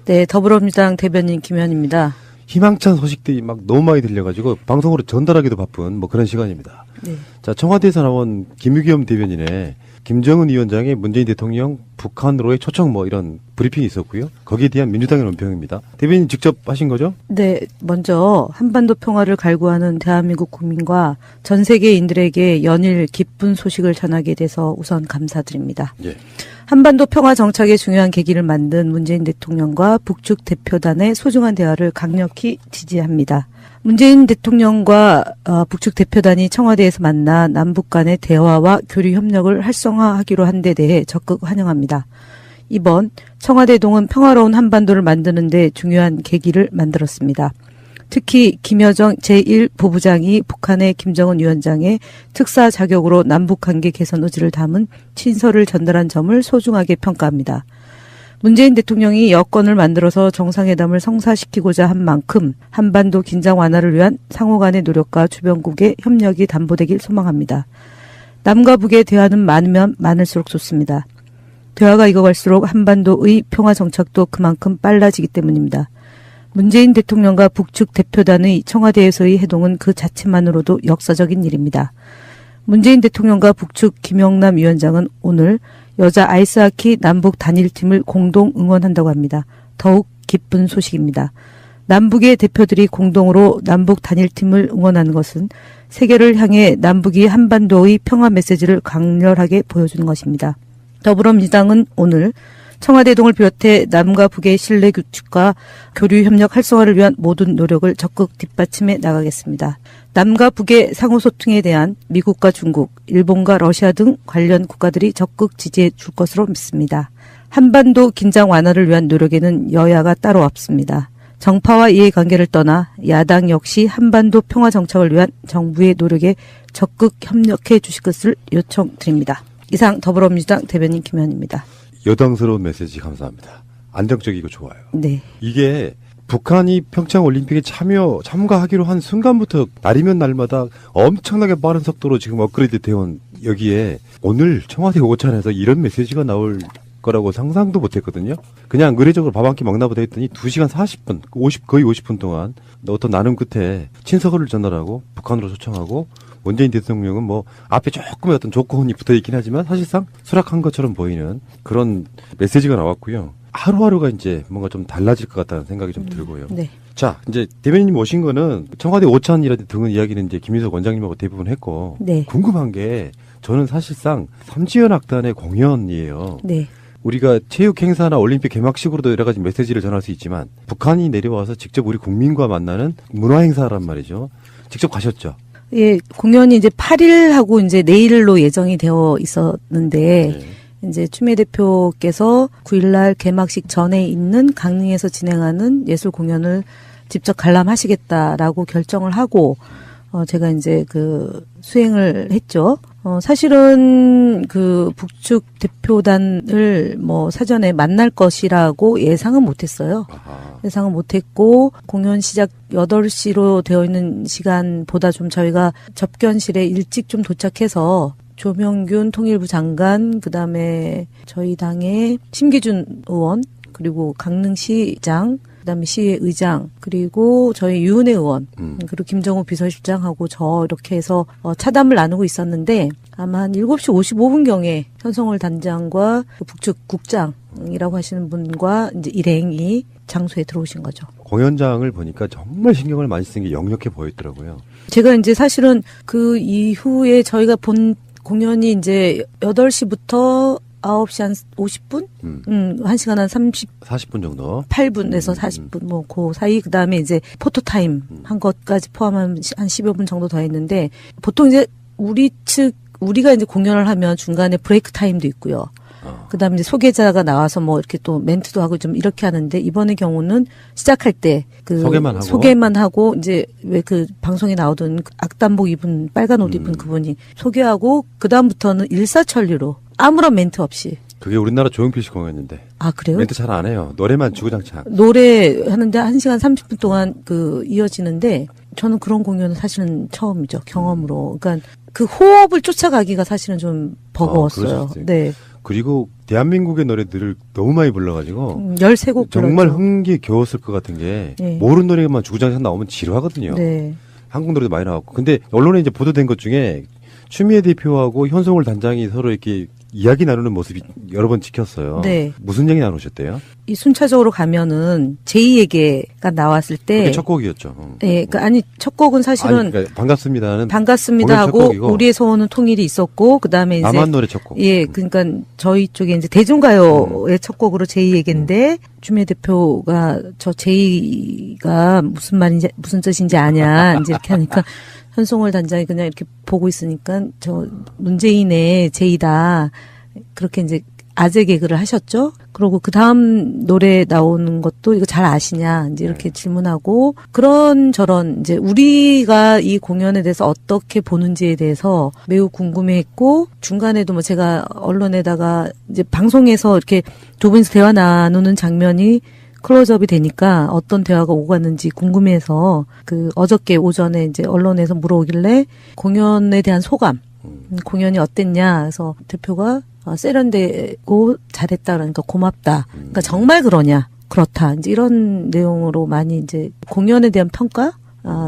네, 더불어민주당 대변인 김현입니다. 희망찬 소식들이 막 너무 많이 들려가지고 방송으로 전달하기도 바쁜 뭐 그런 시간입니다. 네. 자, 청와대에서 나온 김유겸 대변인의 김정은 위원장의 문재인 대통령 북한으로의 초청 뭐 이런 브리핑이 있었고요. 거기에 대한 민주당의 논평입니다. 대변인 직접 하신 거죠? 네, 먼저 한반도 평화를 갈구하는 대한민국 국민과 전 세계인들에게 연일 기쁜 소식을 전하게 돼서 우선 감사드립니다. 예. 한반도 평화 정착의 중요한 계기를 만든 문재인 대통령과 북측 대표단의 소중한 대화를 강력히 지지합니다. 문재인 대통령과 북측 대표단이 청와대에서 만나 남북 간의 대화와 교류 협력을 활성화하기로 한 데 대해 적극 환영합니다. 이번 청와대동은 평화로운 한반도를 만드는 데 중요한 계기를 만들었습니다. 특히 김여정 제1부부장이 북한의 김정은 위원장의 특사 자격으로 남북관계 개선 의지를 담은 친서를 전달한 점을 소중하게 평가합니다. 문재인 대통령이 여건을 만들어서 정상회담을 성사시키고자 한 만큼 한반도 긴장 완화를 위한 상호 간의 노력과 주변국의 협력이 담보되길 소망합니다. 남과 북의 대화는 많으면 많을수록 좋습니다. 대화가 익어갈수록 한반도의 평화 정착도 그만큼 빨라지기 때문입니다. 문재인 대통령과 북측 대표단의 청와대에서의 해동은 그 자체만으로도 역사적인 일입니다. 문재인 대통령과 북측 김영남 위원장은 오늘 여자 아이스하키 남북 단일팀을 공동 응원한다고 합니다. 더욱 기쁜 소식입니다. 남북의 대표들이 공동으로 남북 단일팀을 응원하는 것은 세계를 향해 남북이 한반도의 평화 메시지를 강렬하게 보여주는 것입니다. 더불어민주당은 오늘 청와대동을 비롯해 남과 북의 신뢰 구축과 교류 협력 활성화를 위한 모든 노력을 적극 뒷받침해 나가겠습니다. 남과 북의 상호소통에 대한 미국과 중국, 일본과 러시아 등 관련 국가들이 적극 지지해 줄 것으로 믿습니다. 한반도 긴장 완화를 위한 노력에는 여야가 따로 없습니다. 정파와 이해관계를 떠나 야당 역시 한반도 평화 정착을 위한 정부의 노력에 적극 협력해 주실 것을 요청드립니다. 이상 더불어민주당 대변인 김현입니다. 여당스러운 메시지 감사합니다. 안정적이고 좋아요. 네. 이게 북한이 평창올림픽에 참가하기로 한 순간부터 날이면 날마다 엄청나게 빠른 속도로 지금 업그레이드 되어온 여기에 오늘 청와대 오찬에서 이런 메시지가 나올 거라고 상상도 못했거든요. 그냥 의례적으로 밥 한 끼 먹나 보다 했더니 2시간 40분, 거의 50분 동안 어떤 나눔 끝에 친서를 전달하고 북한으로 초청하고 문재인 대통령은 뭐 앞에 조금의 어떤 조건이 붙어 있긴 하지만 사실상 수락한 것처럼 보이는 그런 메시지가 나왔고요. 하루하루가 이제 뭔가 좀 달라질 것 같다는 생각이 좀 들고요. 네. 자, 이제 대변인님 오신 거는 청와대 오찬이라든지 등은 이야기는 이제 김인석 원장님하고 대부분 했고 네. 궁금한 게 저는 사실상 삼지연악단의 공연이에요. 네. 우리가 체육 행사나 올림픽 개막식으로도 여러 가지 메시지를 전할 수 있지만 북한이 내려와서 직접 우리 국민과 만나는 문화 행사란 말이죠. 직접 가셨죠? 예, 공연이 이제 8일하고 이제 내일로 예정이 되어 있었는데, 네. 이제 추미애 대표께서 9일날 개막식 전에 있는 강릉에서 진행하는 예술 공연을 직접 관람하시겠다라고 결정을 하고, 제가 이제 수행을 했죠. 사실은 북측 대표단을 사전에 만날 것이라고 예상은 못했어요. 예상은 못했고, 공연 시작 8시로 되어 있는 시간보다 좀 저희가 접견실에 일찍 좀 도착해서 조명균 통일부 장관, 그 다음에 저희 당의 심기준 의원, 그리고 강릉시장, 그다음에 시의 의장, 그리고 저희 유은혜 의원, 그리고 김정우 비서실장하고 저 이렇게 해서 차담을 나누고 있었는데 아마 한 7시 55분경에 현성월 단장과 북측 국장이라고 하시는 분과 이제 일행이 장소에 들어오신 거죠. 공연장을 보니까 정말 신경을 많이 쓴 게 역력해 보였더라고요. 제가 이제 사실은 그 이후에 저희가 본 공연이 이제 8시부터 9시 한 50분? 1시간 한 40분 정도? 8분에서 40분, 그 사이, 그 다음에 이제 포토타임 한 것까지 포함하면 한 10여 분 정도 더 했는데, 보통 이제 우리가 이제 공연을 하면 중간에 브레이크 타임도 있고요. 그 다음에 이제 소개자가 나와서 이렇게 또 멘트도 하고 좀 이렇게 하는데, 이번의 경우는 시작할 때 소개만 하고, 이제 왜 방송에 나오던 악단복 입은, 빨간 옷 입은 그분이 소개하고, 그 다음부터는 일사천리로 아무런 멘트 없이. 그게 우리나라 조용필 씨 공연인데. 아, 그래요? 멘트 잘 안 해요. 노래만 주구장창. 노래 하는데 1시간 30분 동안 이어지는데, 저는 그런 공연은 사실은 처음이죠. 경험으로. 그러니까 그 호흡을 쫓아가기가 사실은 좀 버거웠어요. 네. 그리고 대한민국의 노래들을 너무 많이 불러가지고 13곡 정말 불렀죠. 흥기겨웠을 것 같은 게 네. 모르는 노래만 주구장창 나오면 지루하거든요. 네. 한국 노래도 많이 나왔고. 근데 언론에 이제 보도된 것 중에 추미애 대표하고 현송월 단장이 서로 이렇게 이야기 나누는 모습이 여러 번 찍혔어요. 네. 무슨 얘기 나누셨대요? 이 순차적으로 가면은 제2에게가 나왔을 때 그게 첫 곡이었죠. 예, 아니 첫 곡은 사실은 아니, 그러니까 반갑습니다는 반갑습니다 본래 첫 하고 곡이고. 우리의 소원은 통일이 있었고 그다음에 이제 남한 노래 첫 곡. 예, 그러니까 저희 쪽에 이제 대중가요의 첫 곡으로 제2에게인데 추미애 대표가 저 제2가 무슨 말인지 무슨 뜻인지 아냐 이제 이렇게 하니까 현송월 단장이 그냥 이렇게 보고 있으니까 저 문재인의 제2다 그렇게 이제 아재 개그를 하셨죠. 그리고 그 다음 노래 나오는 것도 이거 잘 아시냐 이제 이렇게 질문하고 그런 저런 이제 우리가 이 공연에 대해서 어떻게 보는지에 대해서 매우 궁금해했고 중간에도 뭐 제가 언론에다가 이제 방송에서 이렇게 두 분이서 대화 나누는 장면이 클로즈업이 되니까 어떤 대화가 오갔는지 궁금해서 그 어저께 오전에 이제 언론에서 물어오길래 공연에 대한 소감, 공연이 어땠냐 해서 대표가 세련되고 잘했다 그러니까 고맙다. 그러니까 정말 그러냐? 그렇다. 이제 이런 내용으로 많이 이제 공연에 대한 평가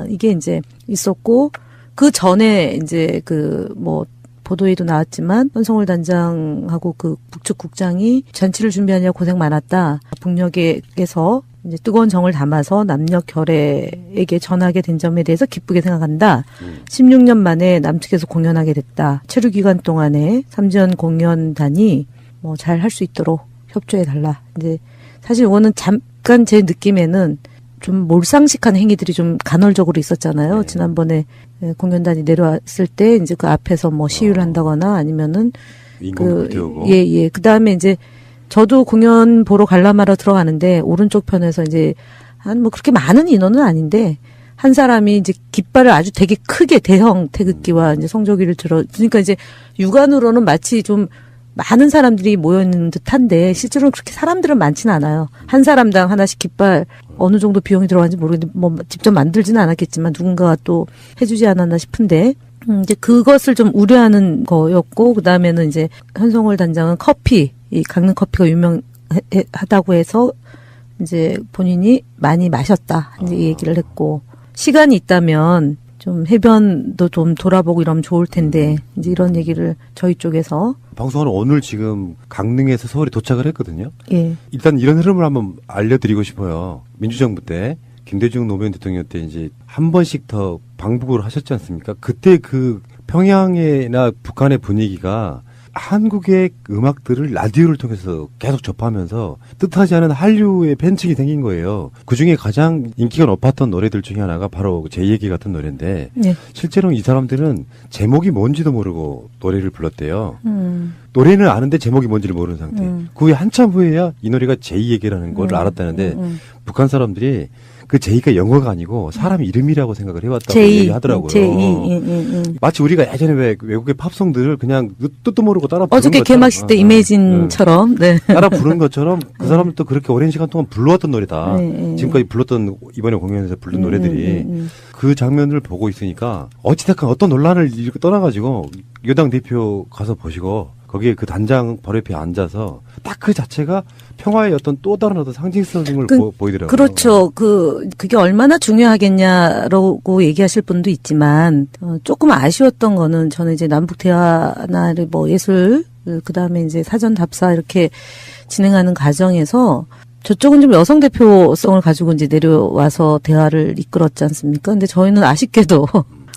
이게 이제 있었고 그 전에 이제 그 뭐 보도에도 나왔지만 현송월 단장하고 그 북측 국장이 잔치를 준비하느라 고생 많았다. 북녘에서 이제 뜨거운 정을 담아서 남녘 결애에게 전하게 된 점에 대해서 기쁘게 생각한다. 16년 만에 남측에서 공연하게 됐다. 체류 기간 동안에 3전 공연단이 뭐 잘 할 수 있도록 협조해 달라. 이제 사실 이거는 잠깐 제 느낌에는 좀 몰상식한 행위들이 좀 간헐적으로 있었잖아요. 네. 지난번에 공연단이 내려왔을 때 이제 그 앞에서 뭐 시위를 한다거나 아니면은 인공 불태우고. 예. 그다음에 이제 저도 공연 보러 관람하러 들어가는데 오른쪽 편에서 이제 한 뭐 그렇게 많은 인원은 아닌데 한 사람이 이제 깃발을 아주 되게 크게 대형 태극기와 이제 성조기를 들어 그러니까 이제 육안으로는 마치 좀 많은 사람들이 모여 있는 듯한데 실제로는 그렇게 사람들은 많지는 않아요. 한 사람당 하나씩 깃발 어느 정도 비용이 들어가는지 모르겠는데 뭐 직접 만들지는 않았겠지만 누군가가 또 해주지 않았나 싶은데 이제 그것을 좀 우려하는 거였고 그다음에는 이제 현송월 단장은 커피 이 강릉 커피가 유명하다고 해서 이제 본인이 많이 마셨다 이제 이 얘기를 했고 시간이 있다면 좀 해변도 좀 돌아보고 이러면 좋을 텐데 이제 이런 얘기를 저희 쪽에서 방송하는 오늘 지금 강릉에서 서울에 도착을 했거든요. 예. 일단 이런 흐름을 한번 알려드리고 싶어요. 민주정부 때 김대중 노무현 대통령 때 이제 한 번씩 더 방북을 하셨지 않습니까? 그때 그 평양이나 북한의 분위기가 한국의 음악들을 라디오를 통해서 계속 접하면서 뜻하지 않은 한류의 팬층이 생긴 거예요. 그중에 가장 인기가 높았던 노래들 중에 하나가 바로 제 얘기 같은 노래인데 네. 실제로 이 사람들은 제목이 뭔지도 모르고 노래를 불렀대요. 노래는 아는데 제목이 뭔지를 모르는 상태. 그 후에 한참 후에야 이 노래가 제2얘기라는 걸 알았다는데 북한 사람들이 그 제2가 영어가 아니고 사람 이름이라고 생각을 해왔다고 얘기하더라고요. 제2. 마치 우리가 예전에 왜 외국의 팝송들을 그냥 뜻도 모르고 따라 부른 어저께 것처럼 개막식 때 이매진처럼 네. 따라 부른 것처럼 그 사람들도 그렇게 오랜 시간 동안 불러왔던 노래다. 네. 지금까지 불렀던 이번에 공연에서 부른 노래들이 그 장면을 보고 있으니까 어찌됐건 어떤 논란을 일고 떠나가지고 여당 대표 가서 보시고 거기에 그 단장 바로 옆에 앉아서 딱 그 자체가 평화의 어떤 또 다른 어떤 상징성을 보이더라고요. 그렇죠. 그게 얼마나 중요하겠냐라고 얘기하실 분도 있지만, 조금 아쉬웠던 거는 저는 이제 남북 대화나 뭐 예술, 그 다음에 이제 사전 답사 이렇게 진행하는 과정에서 저쪽은 좀 여성 대표성을 가지고 이제 내려와서 대화를 이끌었지 않습니까? 근데 저희는 아쉽게도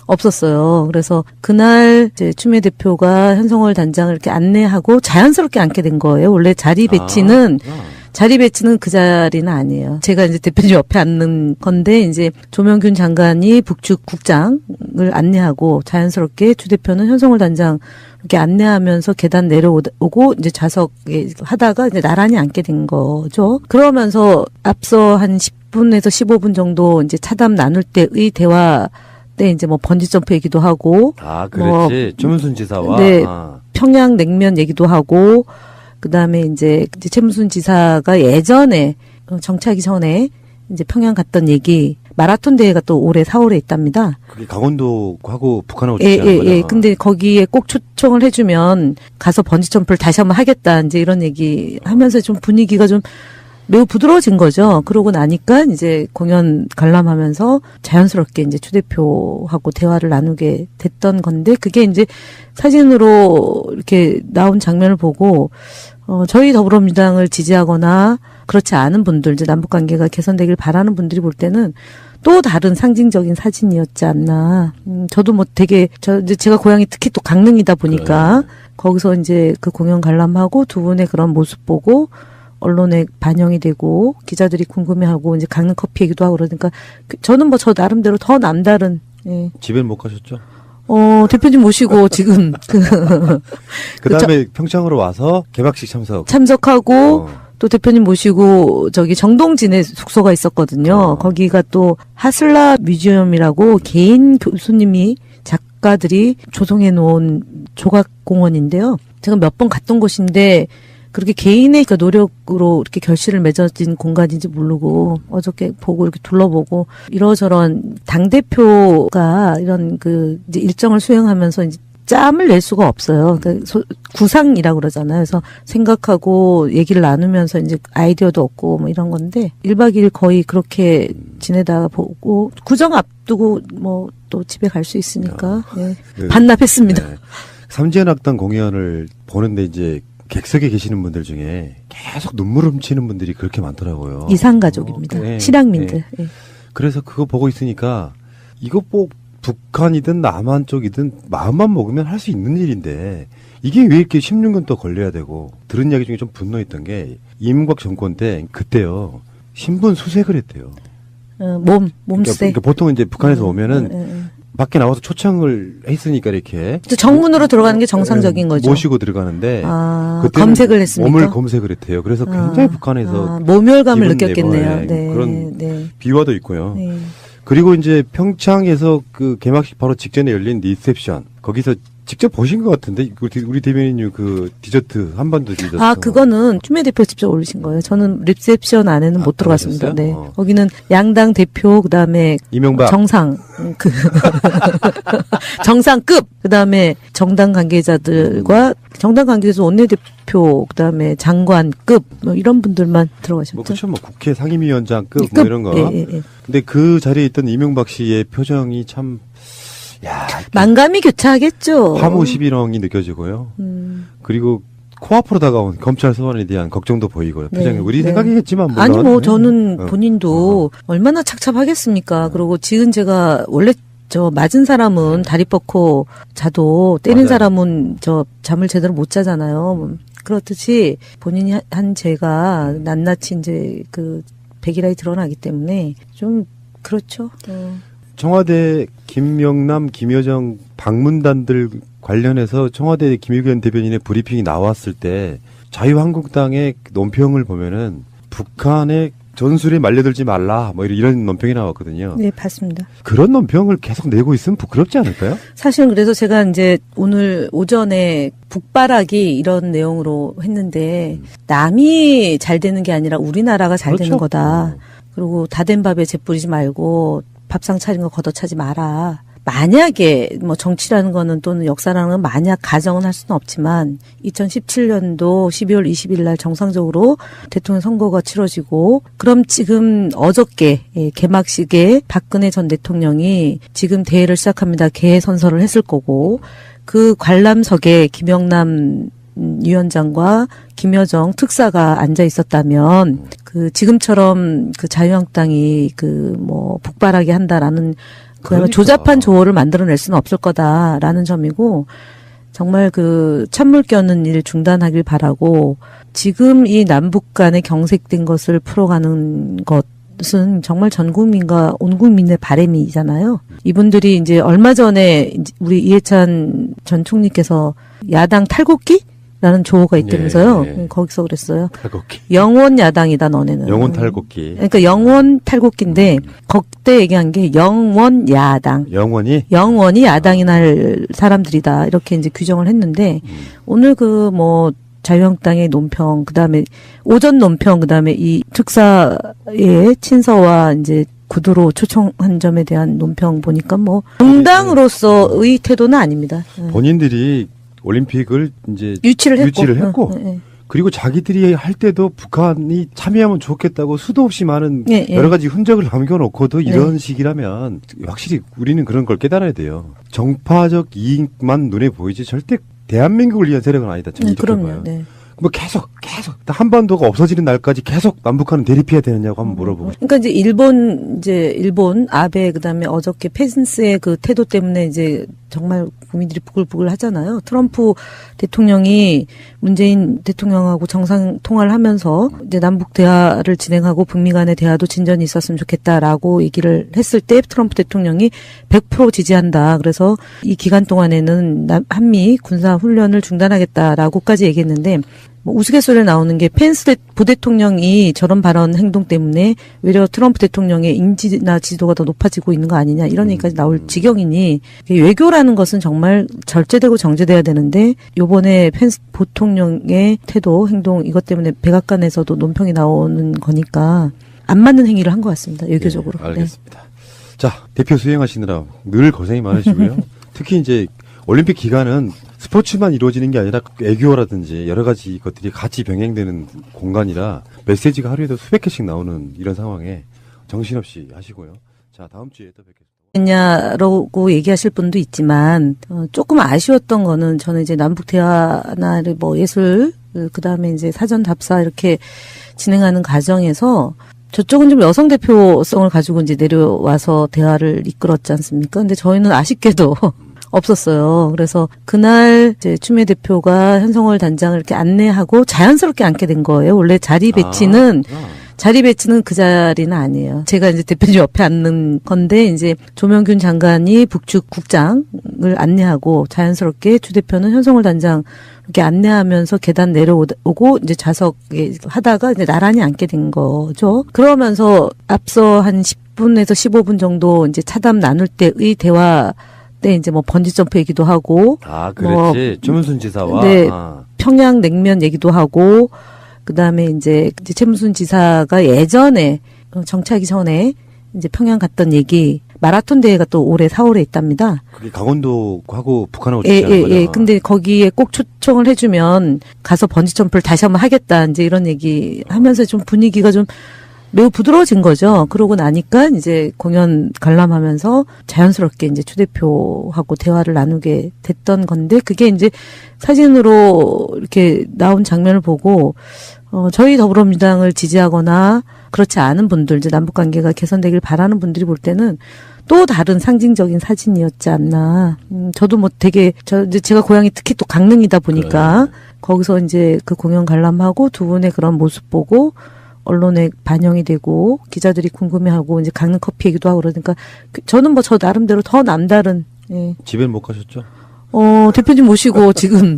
없었어요. 그래서 그날 이제 추미애 대표가 현송월 단장을 이렇게 안내하고 자연스럽게 앉게 된 거예요. 원래 자리 배치는 그 자리는 아니에요. 제가 이제 대표님 옆에 앉는 건데 이제 조명균 장관이 북측 국장을 안내하고 자연스럽게 주 대표는 현송월 단장 이렇게 안내하면서 계단 내려오고 이제 좌석에 하다가 이제 나란히 앉게 된 거죠. 그러면서 앞서 한 10분에서 15분 정도 이제 차담 나눌 때의 대화 때 이제 뭐 번지 점프 얘기도 하고 그랬지. 최문순 지사와 네, 평양 냉면 얘기도 하고 그다음에 이제 최문순 지사가 예전에 정치하기 전에 이제 평양 갔던 얘기 마라톤 대회가 또 올해 4월에 있답니다. 그게 강원도하고 북한하고 예, 주최하는 예, 예. 거죠? 근데 거기에 꼭 초청을 해주면 가서 번지점프를 다시 한번 하겠다. 이제 이런 얘기 하면서 좀 분위기가 좀 매우 부드러워진 거죠. 그러고 나니까 이제 공연 관람하면서 자연스럽게 이제 추 대표하고 대화를 나누게 됐던 건데 그게 이제 사진으로 이렇게 나온 장면을 보고 저희 더불어민주당을 지지하거나 그렇지 않은 분들, 이제 남북 관계가 개선되길 바라는 분들이 볼 때는 또 다른 상징적인 사진이었지 않나. 저도 뭐 되게 이제 제가 고향이 특히 또 강릉이다 보니까 거기서 이제 그 공연 관람하고 두 분의 그런 모습 보고 언론에 반영이 되고 기자들이 궁금해하고 이제 강릉 커피 얘기도 하고 그러니까 저는 뭐 저 나름대로 더 남다른. 예. 집엔 못 가셨죠? 대표님 모시고 지금 그다음에 평창으로 와서 개막식 참석하고 또 대표님 모시고 저기 정동진에 숙소가 있었거든요. 거기가 또 하슬라 뮤지엄이라고 개인 교수님이 작가들이 조성해 놓은 조각공원인데요. 제가 몇 번 갔던 곳인데 그렇게 개인의 그 노력으로 이렇게 결실을 맺어진 공간인지 모르고 어저께 보고 이렇게 둘러보고 이러저런 당대표가 이런 그 이제 일정을 수행하면서 이제 짬을 낼 수가 없어요. 그러니까 구상이라고 그러잖아요. 그래서 생각하고 얘기를 나누면서 이제 아이디어도 얻고 뭐 이런 건데 1박 2일 거의 그렇게 지내다가 보고 구정 앞두고 뭐 또 집에 갈 수 있으니까 네. 반납했습니다. 네. 삼지연악단 공연을 보는데 이제 객석에 계시는 분들 중에 계속 눈물 훔치는 분들이 그렇게 많더라고요. 이산가족입니다. 네. 실향민들. 네. 네. 그래서 그거 보고 있으니까 이거 뭐 북한이든 남한 쪽이든 마음만 먹으면 할 수 있는 일인데 이게 왜 이렇게 16년 또 걸려야 되고 들은 이야기 중에 좀 분노했던 게 이명박 정권 때 그때요. 신분 수색을 했대요. 몸세. 그러니까 보통 이제 북한에서 오면은 밖에 나와서 초청을 했으니까 이렇게 정문으로 들어가는 게 정상적인 거죠. 모시고 들어가는데 검색을 했습니까? 몸을 검색을 했대요. 그래서 굉장히 북한에서 모멸감을 느꼈겠네요. 네, 그런 네. 비화도 있고요. 네. 그리고 이제 평창에서 그 개막식 바로 직전에 열린 리셉션 거기서 직접 보신 것 같은데 우리 대변인님 그 디저트 한반도 디저트 그거는 추미애 대표 직접 올리신 거예요. 저는 리셉션 안에는 못 들어갔습니다. 네. 거기는 양당 대표 그다음에 이명박 정상 정상급 그다음에 정당 관계자들과 정당 관계자 원내대표 그다음에 장관급 뭐 이런 분들만 들어가셨죠. 뭐 그렇죠. 뭐 국회 상임위원장급 뭐 이런 거. 예. 근데 그 자리에 있던 이명박 씨의 표정이 참 만감이 교차하겠죠. 화무 시비렁이 느껴지고요. 그리고 코앞으로 다가온 검찰 소환에 대한 걱정도 보이고요. 표정이 우리 생각이겠지만 물론. 아니 뭐 저는 본인도 얼마나 착잡하겠습니까. 그리고 지금 제가 원래 저 맞은 사람은 다리 뻗고 자도 때린 사람은 저 잠을 제대로 못 자잖아요. 그렇듯이 본인이 한 죄가 낱낱이 이제 그 백일하에 드러나기 때문에 좀 그렇죠. 청와대 김명남, 김여정 방문단들 관련해서 청와대 김의겸 대변인의 브리핑이 나왔을 때 자유한국당의 논평을 보면은 북한의 전술에 말려들지 말라 뭐 이런 논평이 나왔거든요. 네, 봤습니다. 그런 논평을 계속 내고 있으면 부끄럽지 않을까요? 사실은 그래서 제가 이제 오늘 오전에 북바라기 이런 내용으로 했는데 남이 잘 되는 게 아니라 우리나라가 잘 되는 거다. 그리고 다 된 밥에 재 뿌리지 말고 밥상 차린 거 걷어차지 마라. 만약에 뭐 정치라는 거는 또는 역사라는 건 만약 가정은 할 수는 없지만 2017년도 12월 20일 날 정상적으로 대통령 선거가 치러지고 그럼 지금 어저께 개막식에 박근혜 전 대통령이 지금 대회를 시작합니다. 개회 선서를 했을 거고 그 관람석에 김영남 위원장과 김여정 특사가 앉아 있었다면 그 지금처럼 그 자유한국당이 그 뭐 북바라기 한다라는 그야말로 조잡한 조어를 만들어낼 수는 없을 거다라는 점이고 정말 그 찬물 껴는 일 중단하길 바라고 지금 이 남북 간의 경색된 것을 풀어가는 것은 정말 전 국민과 온 국민의 바람이잖아요. 이분들이 이제 얼마 전에 우리 이해찬 전 총리께서 야당 탈곡기? 라는 조어가 있다면서요. 거기서 그랬어요. 탈곡기. 영원 야당이다 너네는. 영원 탈곡기. 그러니까 영원 탈곡기인데 그때 얘기한 게 영원 야당. 영원히 야당이 날 사람들이다. 이렇게 이제 규정을 했는데 오늘 그 뭐 자유한국당의 논평 그다음에 오전 논평 그다음에 이 특사의 친서와 이제 구두로 초청한 점에 대한 논평 보니까 뭐 정당으로서의 태도는 아닙니다. 본인들이 올림픽을 이제 유치를 했고 그리고 자기들이 할 때도 북한이 참여하면 좋겠다고 수도 없이 많은 예, 예. 여러 가지 흔적을 남겨놓고도 이런 식이라면 확실히 우리는 그런 걸 깨달아야 돼요. 정파적 이익만 눈에 보이지 절대 대한민국을 위한 세력은 아니다. 저는 이렇게 그럼요. 봐요. 네. 뭐 계속 한반도가 없어지는 날까지 계속 남북한은 대립해야 되느냐고 한번 물어보고 싶어요. 그러니까 일본 아베 그다음에 어저께 펜스의 그 태도 때문에 이제 정말 국민들이 부글부글 하잖아요. 트럼프 대통령이 문재인 대통령하고 정상 통화를 하면서 이제 남북 대화를 진행하고 북미 간의 대화도 진전이 있었으면 좋겠다라고 얘기를 했을 때 트럼프 대통령이 100% 지지한다. 그래서 이 기간 동안에는 한미 군사 훈련을 중단하겠다라고까지 얘기했는데 뭐 우스갯소리에 나오는 게 펜스 부대통령이 저런 발언 행동 때문에 외려 트럼프 대통령의 인지나 지도가 더 높아지고 있는 거 아니냐 이런 얘기까지 나올 지경이니 외교라는 것은 정말 절제되고 정제돼야 되는데 요번에 펜스 부통령의 태도 행동 이것 때문에 백악관에서도 논평이 나오는 거니까 안 맞는 행위를 한 것 같습니다. 외교적으로. 네, 알겠습니다. 자, 대표 수행하시느라 늘 고생이 많으시고요. 특히 이제 올림픽 기간은 스포츠만 이루어지는 게 아니라 애교라든지 여러 가지 것들이 같이 병행되는 공간이라 메시지가 하루에도 수백 개씩 나오는 이런 상황에 정신없이 하시고요. 자, 다음 주에 또 뵙겠습니다. 냐라고 얘기하실 분도 있지만 조금 아쉬웠던 거는 저는 이제 남북 대화나 뭐 예술 그다음에 이제 사전 답사 이렇게 진행하는 과정에서 저쪽은 좀 여성 대표성을 가지고 이제 내려와서 대화를 이끌었지 않습니까? 근데 저희는 아쉽게도 없었어요. 그래서 그날 이제 추미애 대표가 현성월 단장을 이렇게 안내하고 자연스럽게 앉게 된 거예요. 원래 자리 배치는 그 자리는 아니에요. 제가 이제 대표님 옆에 앉는 건데 이제 조명균 장관이 북측 국장을 안내하고 자연스럽게 추 대표는 현성월 단장 이렇게 안내하면서 계단 내려오고 이제 좌석에 하다가 이제 나란히 앉게 된 거죠. 그러면서 앞서 한 10분에서 15분 정도 이제 차담 나눌 때의 대화 때 이제 뭐 번지점프 얘기도 하고 그렇지. 최문순 지사와 네, 평양 냉면 얘기도 하고 그다음에 이제 최문순 지사가 예전에 정치하기 전에 이제 평양 갔던 얘기 마라톤 대회가 또 올해 4월에 있답니다. 그게 강원도하고 북한하고 직지하는 거죠. 예. 근데 거기에 꼭 초청을 해주면 가서 번지점프를 다시 한번 하겠다. 이제 이런 얘기 하면서 좀 분위기가 좀 매우 부드러워진 거죠. 그러고 나니까 이제 공연 관람하면서 자연스럽게 이제 추 대표하고 대화를 나누게 됐던 건데 그게 이제 사진으로 이렇게 나온 장면을 보고 저희 더불어민주당을 지지하거나 그렇지 않은 분들, 이제 남북 관계가 개선되길 바라는 분들이 볼 때는 또 다른 상징적인 사진이었지 않나. 저도 뭐 되게 이제 제가 고향이 특히 또 강릉이다 보니까 거기서 이제 그 공연 관람하고 두 분의 그런 모습 보고 언론에 반영이 되고 기자들이 궁금해하고 이제 강릉 커피 얘기도 하고 그러니까 저는 뭐 저 나름대로 더 남다른. 예. 집엔 못 가셨죠? 대표님 모시고 지금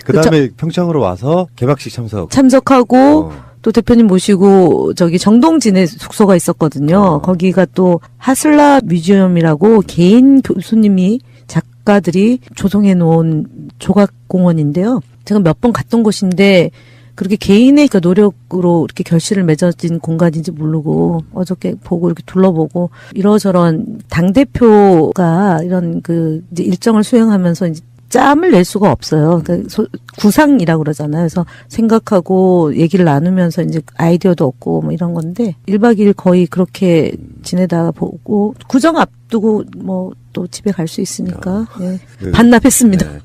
그다음에 평창으로 와서 개막식 참석하고 또 대표님 모시고 저기 정동진에 숙소가 있었거든요. 거기가 또 하슬라 뮤지엄이라고 개인 교수님이 작가들이 조성해 놓은 조각 공원인데요. 제가 몇 번 갔던 곳인데 그렇게 개인의 그 노력으로 이렇게 결실을 맺어진 공간인지 모르고 어저께 보고 이렇게 둘러보고 이러저런 당대표가 이런 그 이제 일정을 수행하면서 이제 짬을 낼 수가 없어요. 그러니까 구상이라고 그러잖아요. 그래서 생각하고 얘기를 나누면서 이제 아이디어도 얻고 뭐 이런 건데 1박 2일 거의 그렇게 지내다가 보고 구정 앞두고 뭐 또 집에 갈 수 있으니까 예. 반납했습니다. 네.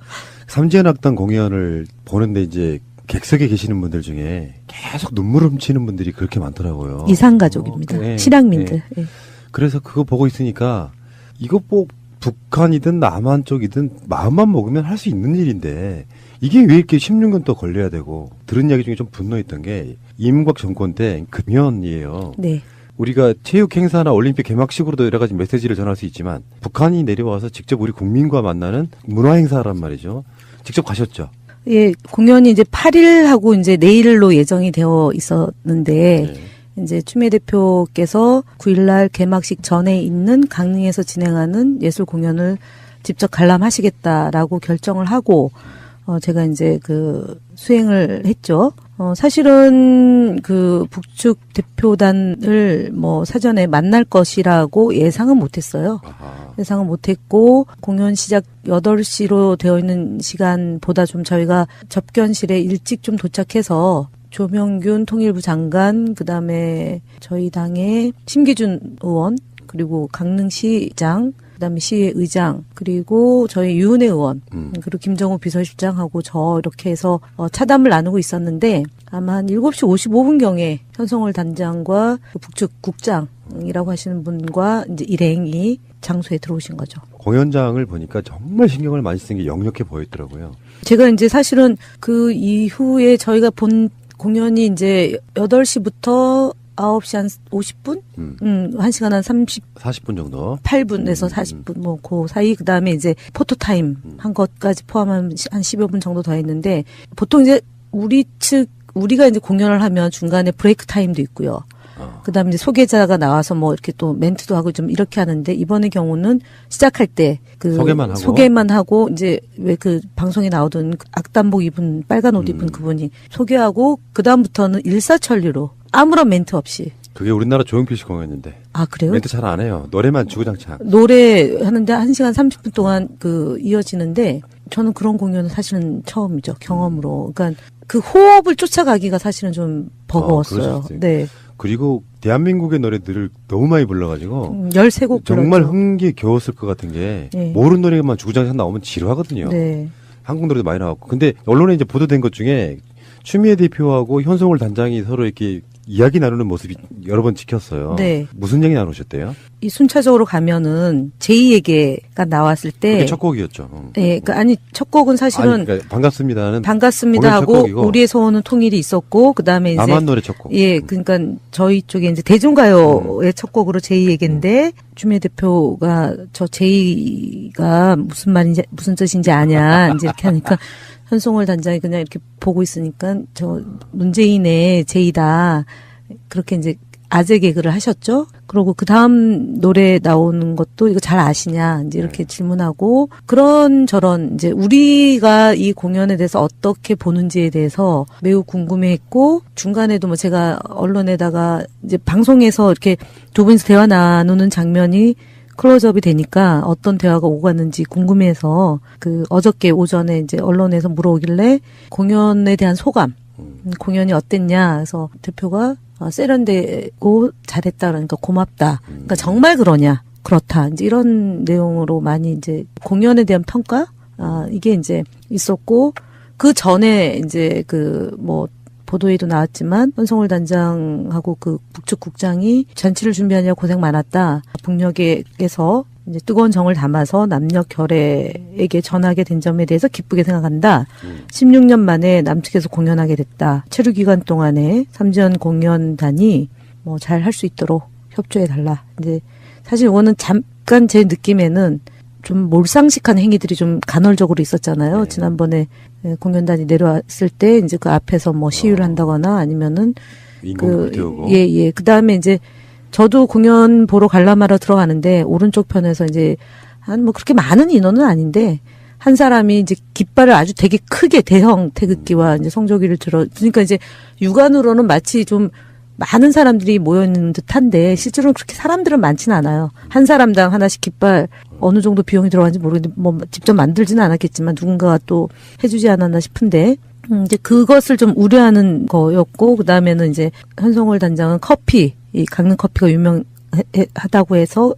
삼지연악단 공연을 보는데 이제 객석에 계시는 분들 중에 계속 눈물 훔치는 분들이 그렇게 많더라고요. 이산가족입니다. 실향민들. 네. 그래서 그거 보고 있으니까 이거 뭐 북한이든 남한 쪽이든 마음만 먹으면 할 수 있는 일인데 이게 왜 이렇게 16년 또 걸려야 되고 들은 이야기 중에 좀 분노했던 게 이명박 정권 때 금연이에요. 네. 우리가 체육 행사나 올림픽 개막식으로도 여러 가지 메시지를 전할 수 있지만 북한이 내려와서 직접 우리 국민과 만나는 문화 행사란 말이죠. 직접 가셨죠? 예, 공연이 이제 8일하고 이제 내일로 예정이 되어 있었는데, 이제 추미애 대표께서 9일날 개막식 전에 있는 강릉에서 진행하는 예술 공연을 직접 관람하시겠다라고 결정을 하고, 제가 이제 그 수행을 했죠. 사실은 그 북측 대표단을 뭐 사전에 만날 것이라고 예상은 못했어요. 아하. 예상은 못했고 공연 시작 8시로 되어 있는 시간보다 좀 저희가 접견실에 일찍 좀 도착해서 조명균 통일부 장관, 그다음에 저희 당의 심기준 의원, 그리고 강릉시장, 그다음에 시의 의장, 그리고 저희 유은혜 의원, 그리고 김정우 비서실장하고 저 이렇게 해서 차담을 나누고 있었는데 아마 한 7시 55분경에 현성월 단장과 그 북측 국장이라고 하시는 분과 이제 일행이 장소에 들어오신 거죠. 공연장을 보니까 정말 신경을 많이 쓴 게 역력해 보였더라고요. 제가 이제 사실은 그 이후에 저희가 본 공연이 이제 8시부터 9시 한 50분? 1시간 한 40분 정도. 8분에서 40분, 뭐, 그 사이, 그 다음에 이제 포토타임 한 것까지 포함하면 한 10여 분 정도 더 했는데, 보통 이제 우리가 이제 공연을 하면 중간에 브레이크 타임도 있고요. 그 다음에 이제 소개자가 나와서 뭐 이렇게 또 멘트도 하고 좀 이렇게 하는데, 이번의 경우는 시작할 때 그 소개만 하고 이제 왜 그 방송에 나오던 그 악단복 입은 빨간 옷 입은 그분이 소개하고, 그 다음부터는 일사천리로 아무런 멘트 없이. 그게 우리나라 조용필 씨 공연인데. 아, 그래요? 멘트 잘 안 해요. 노래만 주구장창. 노래 하는데 1시간 30분 동안 이어지는데, 저는 그런 공연은 사실은 처음이죠. 경험으로. 그러니까 그 호흡을 쫓아가기가 사실은 좀 버거웠어요. 네. 그리고 대한민국의 노래들을 너무 많이 불러가지고 13곡 정말 불렀죠. 흥기겨웠을 것 같은 게 네. 모르는 노래만 주구장창 나오면 지루하거든요. 네. 한국 노래도 많이 나왔고. 근데 언론에 이제 보도된 것 중에 추미애 대표하고 현성월 단장이 서로 이렇게 이야기 나누는 모습이 여러 번 찍혔어요. 네. 무슨 얘기 나누셨대요? 이 순차적으로 가면은 제2에게가 나왔을 때, 그게 첫 곡이었죠. 네, 그러니까 첫 곡은 사실은 아니, 그러니까 반갑습니다는 반갑습니다 공연 첫 하고 곡이고, 우리의 소원은 통일이 있었고, 그 다음에 이제 남한 노래 첫 곡. 예, 그러니까 저희 쪽에 이제 대중가요의 첫 곡으로 제2에게인데 추미애 대표가 저 제2가 무슨 말인지 무슨 뜻인지 아냐 이제 이렇게 하니까 현송월 단장이 그냥 이렇게 보고 있으니까 저 문재인의 제2다 그렇게 이제 아재 개그를 하셨죠. 그리고 그 다음 노래 나오는 것도 이거 잘 아시냐 이제 이렇게 질문하고 그런 저런 이제 우리가 이 공연에 대해서 어떻게 보는지에 대해서 매우 궁금해했고 중간에도 뭐 제가 언론에다가 이제 방송에서 이렇게 두 분이서 대화 나누는 장면이 클로즈업이 되니까 어떤 대화가 오갔는지 궁금해서 그 어저께 오전에 이제 언론에서 물어오길래 공연에 대한 소감, 공연이 어땠냐. 그래서 대표가 세련되고 잘했다 그러니까 고맙다. 그러니까 정말 그러냐? 그렇다. 이제 이런 내용으로 많이 이제 공연에 대한 평가? 이게 이제 있었고 그 전에 이제 그 뭐 보도에도 나왔지만 현성월 단장하고 그 북측 국장이 잔치를 준비하느라 고생 많았다. 북녘에서 이제 뜨거운 정을 담아서 남녀 결애에게 전하게 된 점에 대해서 기쁘게 생각한다. 16년 만에 남측에서 공연하게 됐다. 체류 기간 동안에 삼지연 공연단이 뭐 잘 할 수 있도록 협조해 달라. 이제 사실 이거는 잠깐 제 느낌에는 좀 몰상식한 행위들이 좀 간헐적으로 있었잖아요. 네. 지난번에 공연단이 내려왔을 때 이제 그 앞에서 뭐 시위를 한다거나 아니면은 인공도 태우고. 예. 그 다음에 이제 저도 공연 보러 관람하러 들어가는데 오른쪽 편에서 이제 한 뭐 그렇게 많은 인원은 아닌데 한 사람이 이제 깃발을 아주 되게 크게 대형 태극기와 이제 성조기를 그러니까 이제 육안으로는 마치 좀 많은 사람들이 모여있는 듯한데 실제로는 그렇게 사람들은 많지는 않아요. 한 사람당 하나씩 깃발 어느 정도 비용이 들어가는지 모르겠는데 뭐 직접 만들지는 않았겠지만 누군가가 또 해주지 않았나 싶은데 이제 그것을 좀 우려하는 거였고 그 다음에는 이제 현성월 단장은 커피, 이 강릉 커피가 유명하다고 해서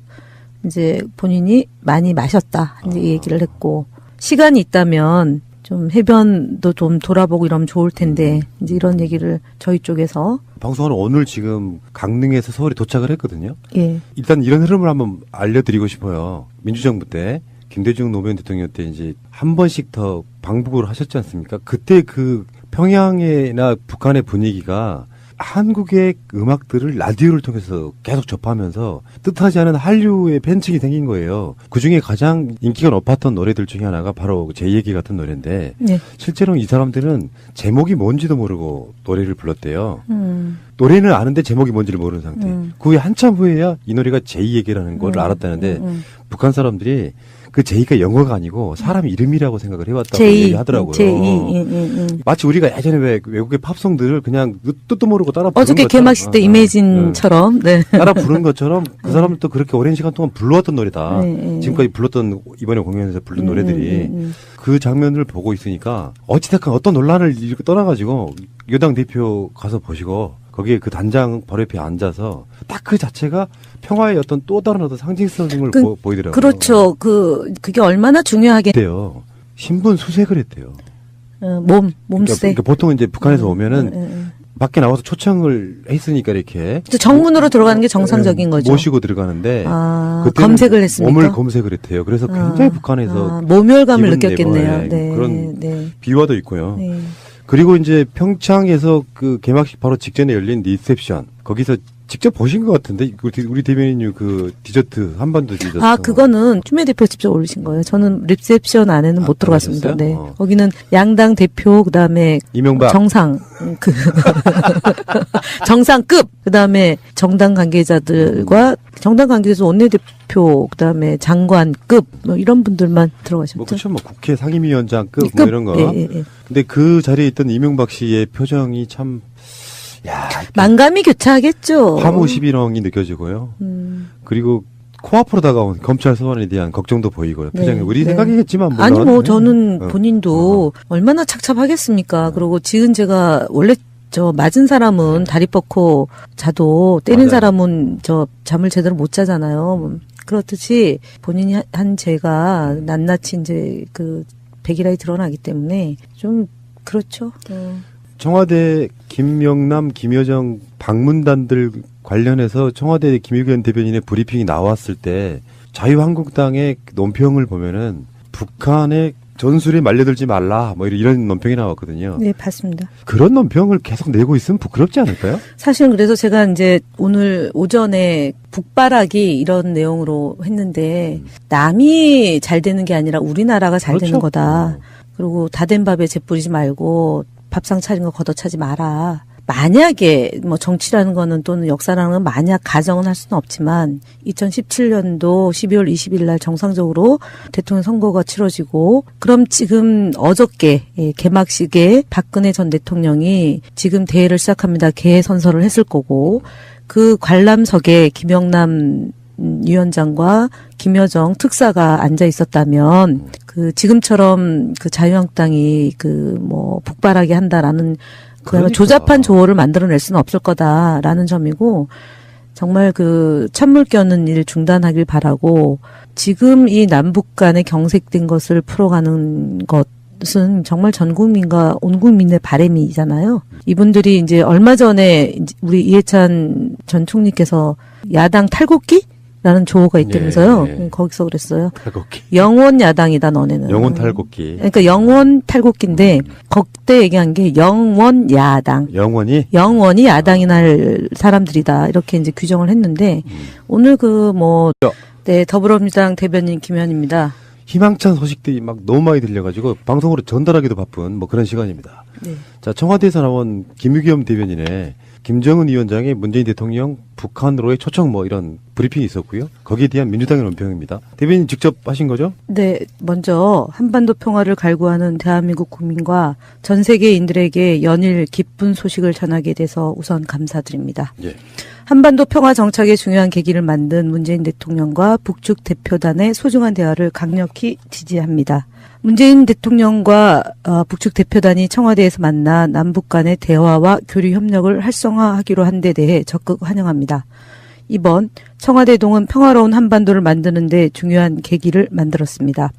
이제 본인이 많이 마셨다 이제 이 얘기를 했고 시간이 있다면 좀 해변도 좀 돌아보고 이러면 좋을 텐데 이제 이런 얘기를 저희 쪽에서 방송하는 오늘 지금 강릉에서 서울에 도착을 했거든요. 예. 일단 이런 흐름을 한번 알려드리고 싶어요. 민주정부 때 김대중 노무현 대통령 때 이제 한 번씩 더 방북을 하셨지 않습니까? 그때 그 평양이나 북한의 분위기가 한국의 음악들을 라디오를 통해서 계속 접하면서 뜻하지 않은 한류의 팬층이 생긴 거예요. 그중에 가장 인기가 높았던 노래들 중에 하나가 바로 제 얘기 같은 노래인데 네. 실제로는 이 사람들은 제목이 뭔지도 모르고 노래를 불렀대요. 노래는 아는데 제목이 뭔지를 모르는 상태. 그 후에 한참 후에야 이 노래가 제 얘기라는 걸 알았다는데 북한 사람들이 그 제이가 영어가 아니고 사람 이름이라고 생각을 해왔다고 제이, 얘기하더라고요. 제이. 마치 우리가 예전에 왜 외국의 팝송들을 그냥 뜻도 모르고 따라 부른 어저께 것처럼, 개막식 때 이매진처럼, 네. 따라 부른 것처럼 그 사람들도 그렇게 오랜 시간 동안 불러왔던 노래다. 네. 지금까지 불렀던 이번에 공연에서 부른 노래들이 그 장면을 보고 있으니까 어찌됐건 어떤 논란을 이렇게 떠나가지고 여당 대표 가서 보시고 거기에 그 단장 바로 옆에 앉아서 딱 그 자체가 평화의 어떤 또 다른 어떤 상징성을 보이더라고요. 그렇죠. 그게 얼마나 중요하게. 그때요. 신분 수색을 했대요. 몸세. 그러니까 보통 이제 북한에서 오면은 밖에 나와서 초청을 했으니까 이렇게 정문으로 들어가는 게 정상적인 거죠. 모시고 들어가는데 그때는 검색을 했습니까? 몸을 검색을 했대요. 그래서 굉장히 북한에서 모멸감을 기분 느꼈겠네요. 내고, 네. 그런 네. 비화도 있고요. 네. 그리고 이제 평창에서 그 개막식 바로 직전에 열린 리셉션 거기서 직접 보신 것 같은데 우리 대변인님 그 디저트 한반도 디저트 그거는 추미애 대표 직접 올리신 거예요. 저는 리셉션 안에는 못 들어갔습니다. 네. 거기는 양당 대표 그다음에 이명박 정상 정상급 그다음에 정당 관계자들과 정당 관계에서 원내대표 그다음에 장관급 뭐 이런 분들만 들어가셨죠. 뭐 그렇죠. 뭐 국회 상임위원장급 뭐 이런 거. 예. 근데 그 자리에 있던 이명박 씨의 표정이 참 만감이 교차하겠죠. 화무 시비렁이 느껴지고요. 그리고 코앞으로 다가온 검찰 소환에 대한 걱정도 보이고요. 표정이 우리 생각이겠지만 물론. 아니 뭐 저는 본인도 얼마나 착잡하겠습니까. 그리고 지은 제가 원래 저 맞은 사람은 다리 뻗고 자도 때린 사람은 저 잠을 제대로 못 자잖아요. 그렇듯이 본인이 한 죄가 낱낱이 이제 그 백일하에 드러나기 때문에 좀 그렇죠. 청와대 김영남, 김여정 방문단들 관련해서 청와대 김의겸 대변인의 브리핑이 나왔을 때 자유한국당의 논평을 보면은 북한의 전술에 말려들지 말라 뭐 이런 논평이 나왔거든요. 네, 봤습니다. 그런 논평을 계속 내고 있으면 부끄럽지 않을까요? 사실은 그래서 제가 이제 오늘 오전에 북바라기 이런 내용으로 했는데 남이 잘 되는 게 아니라 우리나라가 잘 되는 거다. 그리고 다 된 밥에 재 뿌리지 말고 밥상 차린 거 걷어차지 마라. 만약에 뭐 정치라는 거는 또는 역사라는 건 만약 가정은 할 수는 없지만 2017년도 12월 20일 날 정상적으로 대통령 선거가 치러지고 그럼 지금 어저께 개막식에 박근혜 전 대통령이 지금 대회를 시작합니다. 개회 선서를 했을 거고 그 관람석에 김영남 위원장과 김여정 특사가 앉아 있었다면 그 지금처럼 그 자유한국당이 그 뭐 북바라기 한다라는 그야말로 조잡한 조어를 만들어낼 수는 없을 거다라는 점이고 정말 그 찬물 껴는 일 중단하길 바라고 지금 이 남북 간의 경색된 것을 풀어가는 것은 정말 전 국민과 온 국민의 바람이잖아요. 이분들이 이제 얼마 전에 우리 이해찬 전 총리께서 야당 탈곡기? 라는 조어가 있다면서요. 거기서 그랬어요. 탈곡기. 영원 야당이다 너네는. 영원 탈곡기. 그러니까 영원 탈곡기인데 그때 얘기한 게 영원 야당. 영원히 야당이 날 사람들이다. 이렇게 이제 규정을 했는데 오늘 더불어민주당 대변인 김현입니다. 희망찬 소식들이 막 너무 많이 들려가지고 방송으로 전달하기도 바쁜 뭐 그런 시간입니다. 네. 자, 청와대에서 나온 김의겸 대변인의 김정은 위원장의 문재인 대통령 북한으로의 초청 뭐 이런 브리핑이 있었고요. 거기에 대한 민주당의 논평입니다. 대변인 직접 하신 거죠? 네. 먼저 한반도 평화를 갈구하는 대한민국 국민과 전 세계인들에게 연일 기쁜 소식을 전하게 돼서 우선 감사드립니다. 예. 한반도 평화 정착의 중요한 계기를 만든 문재인 대통령과 북측 대표단의 소중한 대화를 강력히 지지합니다. 문재인 대통령과 북측 대표단이 청와대에서 만나 남북 간의 대화와 교류 협력을 활성화하기로 한 데 대해 적극 환영합니다. 이번 청와대동은 평화로운 한반도를 만드는 데 중요한 계기를 만들었습니다.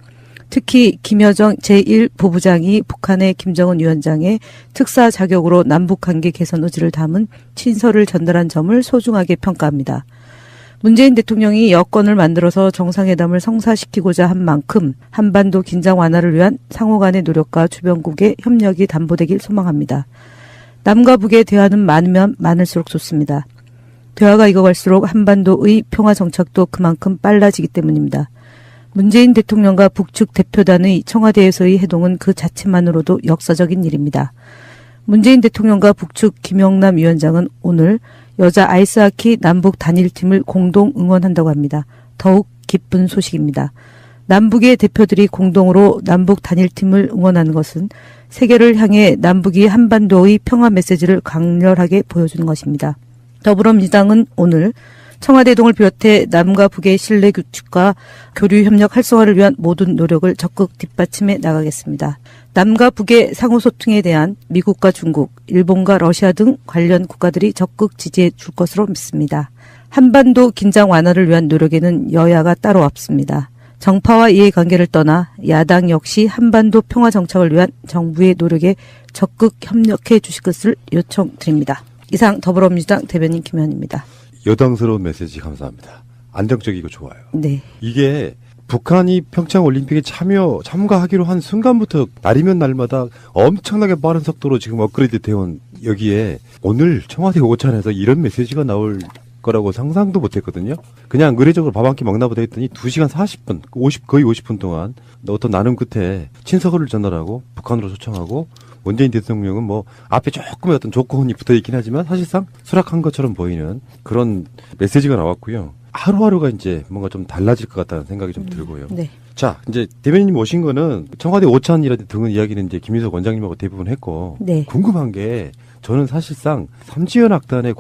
특히 김여정 제1부부장이 북한의 김정은 위원장의 특사 자격으로 남북관계 개선 의지를 담은 친서를 전달한 점을 소중하게 평가합니다. 문재인 대통령이 여건을 만들어서 정상회담을 성사시키고자 한 만큼 한반도 긴장 완화를 위한 상호 간의 노력과 주변국의 협력이 담보되길 소망합니다. 남과 북의 대화는 많으면 많을수록 좋습니다. 대화가 익어갈수록 한반도의 평화 정착도 그만큼 빨라지기 때문입니다. 문재인 대통령과 북측 대표단의 청와대에서의 해동은 그 자체만으로도 역사적인 일입니다. 문재인 대통령과 북측 김영남 위원장은 오늘 여자 아이스하키 남북 단일팀을 공동 응원한다고 합니다. 더욱 기쁜 소식입니다. 남북의 대표들이 공동으로 남북 단일팀을 응원하는 것은 세계를 향해 남북이 한반도의 평화 메시지를 강렬하게 보여주는 것입니다. 더불어민주당은 오늘 청와대 동을 비롯해 남과 북의 신뢰 구축과 교류 협력 활성화를 위한 모든 노력을 적극 뒷받침해 나가겠습니다. 남과 북의 상호소통에 대한 미국과 중국, 일본과 러시아 등 관련 국가들이 적극 지지해 줄 것으로 믿습니다. 한반도 긴장 완화를 위한 노력에는 여야가 따로 없습니다. 정파와 이해관계를 떠나 야당 역시 한반도 평화 정착을 위한 정부의 노력에 적극 협력해 주실 것을 요청드립니다. 이상 더불어민주당 대변인 김현입니다. 여당스러운 메시지 감사합니다. 안정적이고 좋아요. 네. 이게 북한이 평창 올림픽에 참가하기로 한 순간부터 날이면 날마다 엄청나게 빠른 속도로 지금 업그레이드 되어온 여기에 오늘 청와대 오찬에서 이런 메시지가 나올 거라고 상상도 못했거든요. 그냥 의례적으로 밥 한 끼 먹나 보다 했더니 2시간 40분, 거의 50분 동안 어떤 나눔 끝에 친서를 전달하고 북한으로 초청하고 문재인 대통령은 뭐 앞에 조금의 어떤 조건이 붙어 있긴 하지만 사실상 수락한 것처럼 보이는 그런 메시지가 나왔고요. 하루하루가 이제 뭔가 좀 달라질 것 같다는 생각이 좀 들고요. 네. 자, 이제 대변인님 오신 거는 청와대 오찬이라든지 등은 이야기는 이제 김인석 원장님하고 대부분 했고 네. 궁금한 게 저는 사실상 삼지연 악단의